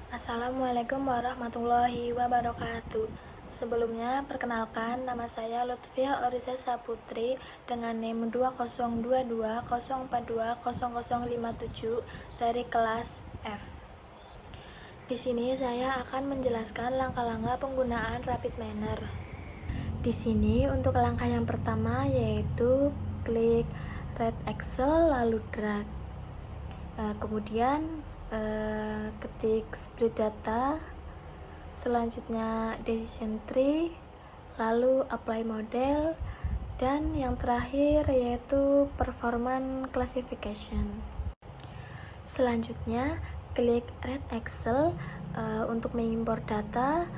Assalamualaikum warahmatullahi wabarakatuh. Sebelumnya, perkenalkan nama saya Lutfia Orisa Saputri dengan NIM 202204200057 dari kelas F. Di sini saya akan menjelaskan langkah-langkah penggunaan Rapid Manner. Di sini untuk langkah yang pertama yaitu klik Red Excel lalu drag. Kemudian ketik split data, selanjutnya decision tree, lalu apply model, dan yang terakhir yaitu performance classification. Selanjutnya klik Red Excel untuk mengimpor data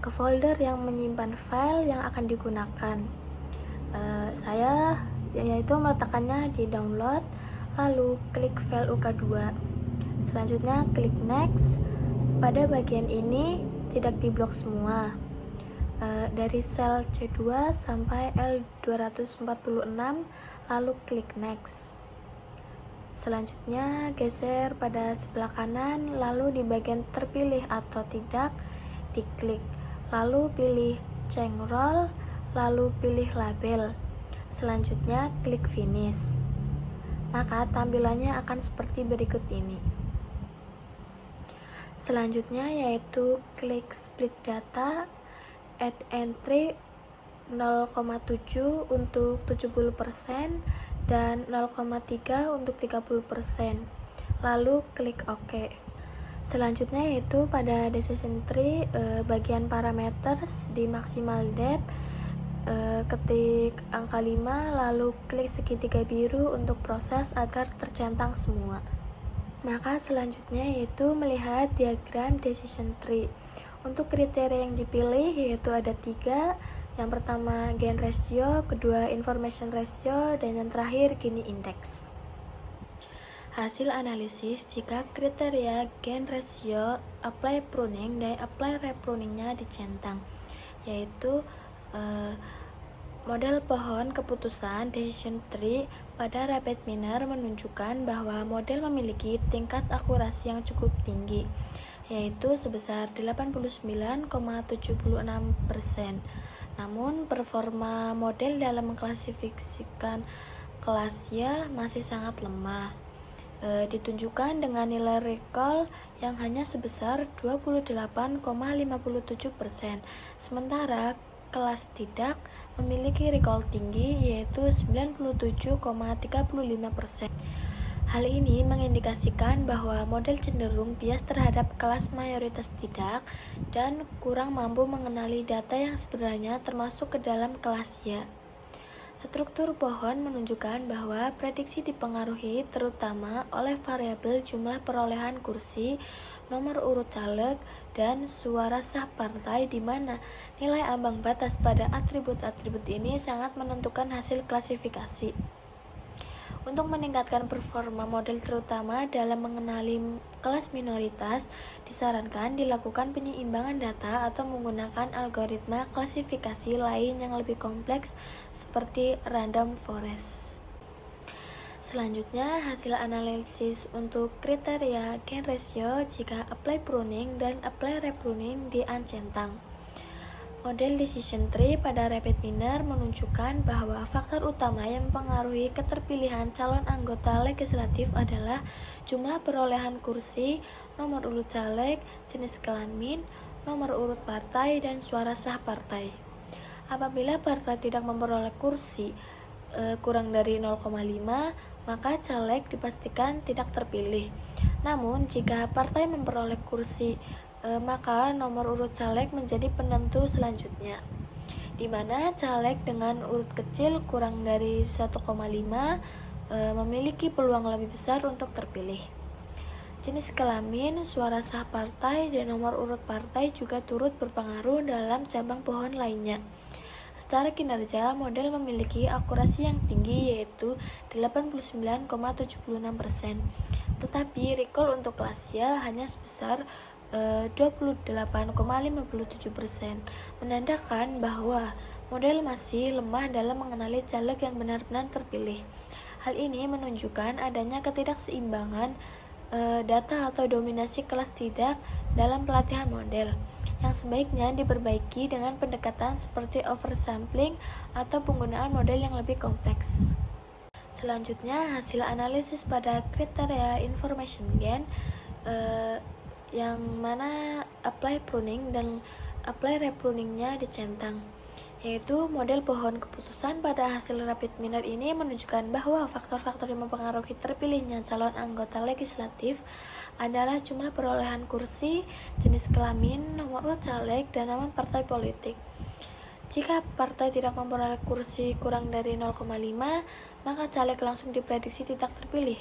ke folder yang menyimpan file yang akan digunakan. Saya yaitu meletakkannya di download, lalu klik file UK2. Selanjutnya klik next. Pada bagian ini tidak diblok semua, dari sel C2 sampai L246, lalu klik next. Selanjutnya geser pada sebelah kanan, lalu di bagian terpilih atau tidak diklik, lalu pilih change role, lalu pilih label. Selanjutnya klik finish. Maka tampilannya akan seperti berikut ini. Selanjutnya yaitu klik split data, add entry 0,7 untuk 70% dan 0,3 untuk 30%, lalu klik OK. Selanjutnya yaitu pada decision tree bagian parameters di maximal depth, ketik angka 5 lalu klik segitiga biru untuk proses agar tercentang semua. Maka selanjutnya yaitu melihat diagram decision tree. Untuk kriteria yang dipilih yaitu ada 3. Yang pertama gain ratio, kedua information ratio, dan yang terakhir Gini index. Hasil analisis jika kriteria gain ratio, apply pruning, dan apply repruningnya dicentang, yaitu model pohon keputusan decision tree pada Rapid Manner menunjukkan bahwa model memiliki tingkat akurasi yang cukup tinggi, yaitu sebesar 89,76%. Namun, performa model dalam mengklasifikasikan kelasnya masih sangat lemah, ditunjukkan dengan nilai recall yang hanya sebesar 28,57%. Sementara kelas tidak memiliki recall tinggi yaitu 97,35%. Hal ini mengindikasikan bahwa model cenderung bias terhadap kelas mayoritas tidak dan kurang mampu mengenali data yang sebenarnya termasuk ke dalam kelasnya. Struktur pohon menunjukkan bahwa prediksi dipengaruhi terutama oleh variabel jumlah perolehan kursi, nomor urut caleg, dan suara sah partai, di mana nilai ambang batas pada atribut-atribut ini sangat menentukan hasil klasifikasi. Untuk meningkatkan performa model terutama dalam mengenali kelas minoritas, disarankan dilakukan penyeimbangan data atau menggunakan algoritma klasifikasi lain yang lebih kompleks seperti random forest. Selanjutnya, hasil analisis untuk kriteria gain ratio jika apply pruning dan apply repruning diancentang. Model decision tree pada Rapid Manner menunjukkan bahwa faktor utama yang mempengaruhi keterpilihan calon anggota legislatif adalah jumlah perolehan kursi, nomor urut caleg, jenis kelamin, nomor urut partai, dan suara sah partai. Apabila partai tidak memperoleh kursi kurang dari 0,5, maka caleg dipastikan tidak terpilih. Namun, jika partai memperoleh kursi maka nomor urut caleg menjadi penentu selanjutnya, di mana caleg dengan urut kecil kurang dari 1,5 memiliki peluang lebih besar untuk terpilih. Jenis kelamin, suara sah partai, dan nomor urut partai juga turut berpengaruh dalam cabang pohon lainnya. Secara kinerja, model memiliki akurasi yang tinggi yaitu 89,76%, tetapi recall untuk kelasnya hanya sebesar 28,57%, menandakan bahwa model masih lemah dalam mengenali caleg yang benar-benar terpilih. Hal ini menunjukkan adanya ketidakseimbangan data atau dominasi kelas tidak dalam pelatihan model, yang sebaiknya diperbaiki dengan pendekatan seperti oversampling atau penggunaan model yang lebih kompleks. Selanjutnya, hasil analisis pada kriteria information gain, yang mana apply pruning dan apply repruningnya dicentang, yaitu model pohon keputusan pada hasil rapid minor ini menunjukkan bahwa faktor-faktor yang mempengaruhi terpilihnya calon anggota legislatif adalah jumlah perolehan kursi, jenis kelamin, nomor urut caleg, dan nama partai politik. Jika partai tidak memperoleh kursi kurang dari 0,5, maka caleg langsung diprediksi tidak terpilih.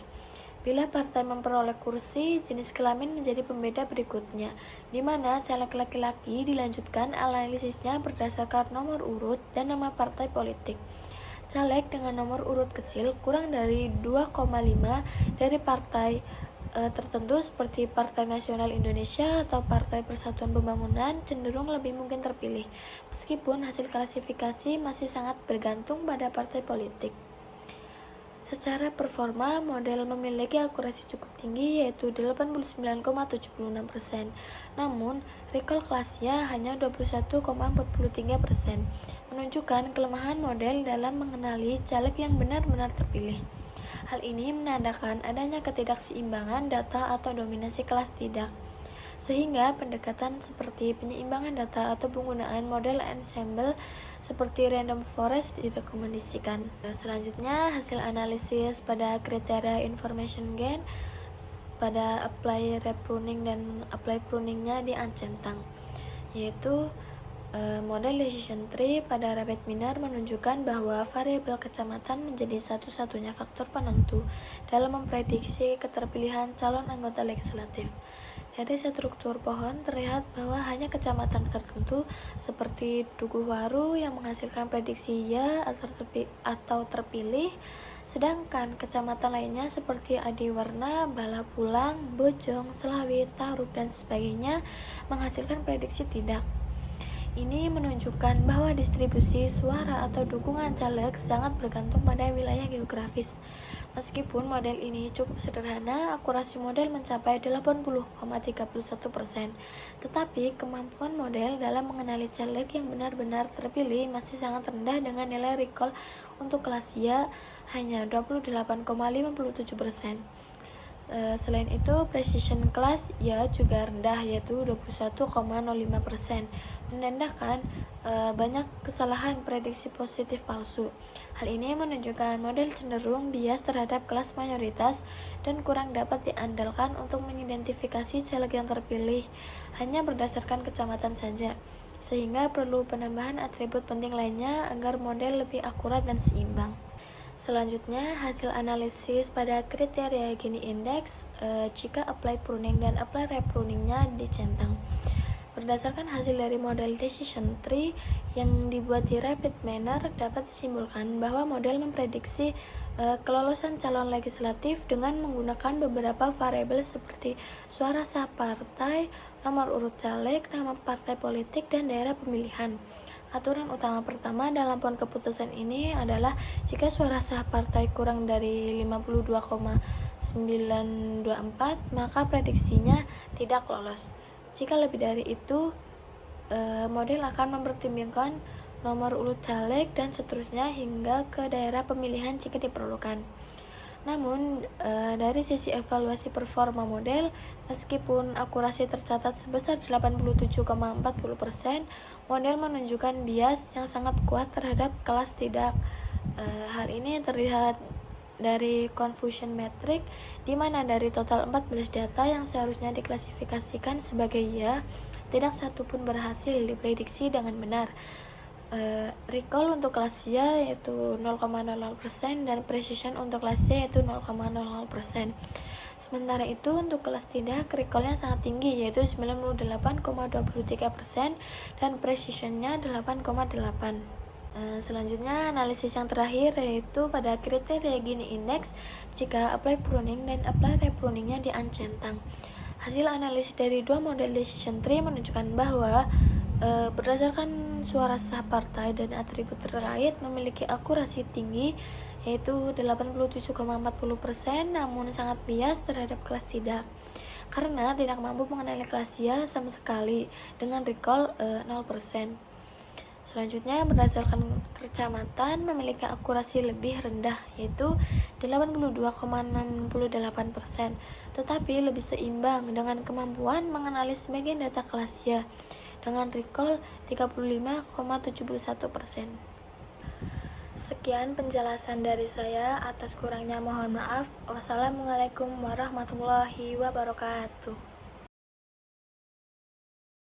Bila partai memperoleh kursi, jenis kelamin menjadi pembeda berikutnya, di mana caleg laki-laki dilanjutkan analisisnya berdasarkan nomor urut dan nama partai politik. Caleg dengan nomor urut kecil kurang dari 2,5 dari partai tertentu seperti Partai Nasional Indonesia atau Partai Persatuan Pembangunan cenderung lebih mungkin terpilih, meskipun hasil klasifikasi masih sangat bergantung pada partai politik. Secara performa, model memiliki akurasi cukup tinggi yaitu 89,76%. Namun, recall kelasnya hanya 21,43%, menunjukkan kelemahan model dalam mengenali caleg yang benar-benar terpilih. Hal ini menandakan adanya ketidakseimbangan data atau dominasi kelas tidak, sehingga pendekatan seperti penyeimbangan data atau penggunaan model ensemble seperti random forest direkomendasikan. Selanjutnya, hasil analisis pada kriteria information gain pada apply repruning dan apply pruningnya diancentang, yaitu model decision tree pada rapid minor menunjukkan bahwa variabel kecamatan menjadi satu-satunya faktor penentu dalam memprediksi keterpilihan calon anggota legislatif. Dari struktur pohon terlihat bahwa hanya kecamatan tertentu seperti Dukuhwaru yang menghasilkan prediksi ya atau terpilih, sedangkan kecamatan lainnya seperti Adiwarna, Balapulang, Bojong, Selawi, Tarup, dan sebagainya menghasilkan prediksi tidak. Ini menunjukkan bahwa distribusi suara atau dukungan caleg sangat bergantung pada wilayah geografis. Meskipun model ini cukup sederhana, akurasi model mencapai 80,31%, tetapi kemampuan model dalam mengenali caleg yang benar-benar terpilih masih sangat rendah dengan nilai recall untuk kelas ya hanya 28,57%. Selain itu, precision class ya juga rendah yaitu 21,05%, menandakan banyak kesalahan prediksi positif palsu. Hal ini menunjukkan model cenderung bias terhadap kelas mayoritas dan kurang dapat diandalkan untuk mengidentifikasi caleg yang terpilih hanya berdasarkan kecamatan saja, sehingga perlu penambahan atribut penting lainnya agar model lebih akurat dan seimbang. Selanjutnya, hasil analisis pada kriteria Gini Index jika apply pruning dan apply repruningnya dicentang. Berdasarkan hasil dari model decision tree yang dibuat di rapid manner, dapat disimpulkan bahwa model memprediksi kelolosan calon legislatif dengan menggunakan beberapa variabel seperti suara sah partai, nomor urut caleg, nama partai politik, dan daerah pemilihan. Aturan utama pertama dalam pohon keputusan ini adalah jika suara sah partai kurang dari 52,924, maka prediksinya tidak lolos. Jika lebih dari itu, model akan mempertimbangkan nomor urut caleg dan seterusnya hingga ke daerah pemilihan jika diperlukan. Namun, dari sisi evaluasi performa model, meskipun akurasi tercatat sebesar 87,40%, model menunjukkan bias yang sangat kuat terhadap kelas tidak. Hal ini terlihat dari confusion metric, di mana dari total 14 data yang seharusnya diklasifikasikan sebagai ya, tidak satu pun berhasil diprediksi dengan benar. Recall untuk kelas ya yaitu 0,00% dan precision untuk kelas C yaitu 0,00%. Sementara itu untuk kelas tidak, recallnya sangat tinggi yaitu 98,23% dan precisionnya 8,8. Selanjutnya, analisis yang terakhir yaitu pada kriteria Gini Index jika apply pruning dan apply repruningnya diancentang. Hasil analisis dari dua model decision tree menunjukkan bahwa berdasarkan suara sah partai dan atribut terkait memiliki akurasi tinggi yaitu 87,40%, namun sangat bias terhadap kelas tidak, karena tidak mampu mengenali kelas dia sama sekali dengan recall 0%. Selanjutnya, berdasarkan kecamatan memiliki akurasi lebih rendah, yaitu 82,68%, tetapi lebih seimbang dengan kemampuan mengenali sebagian data kelas ya, dengan recall 35,71%. Sekian penjelasan dari saya, atas kurangnya mohon maaf. Wassalamualaikum warahmatullahi wabarakatuh.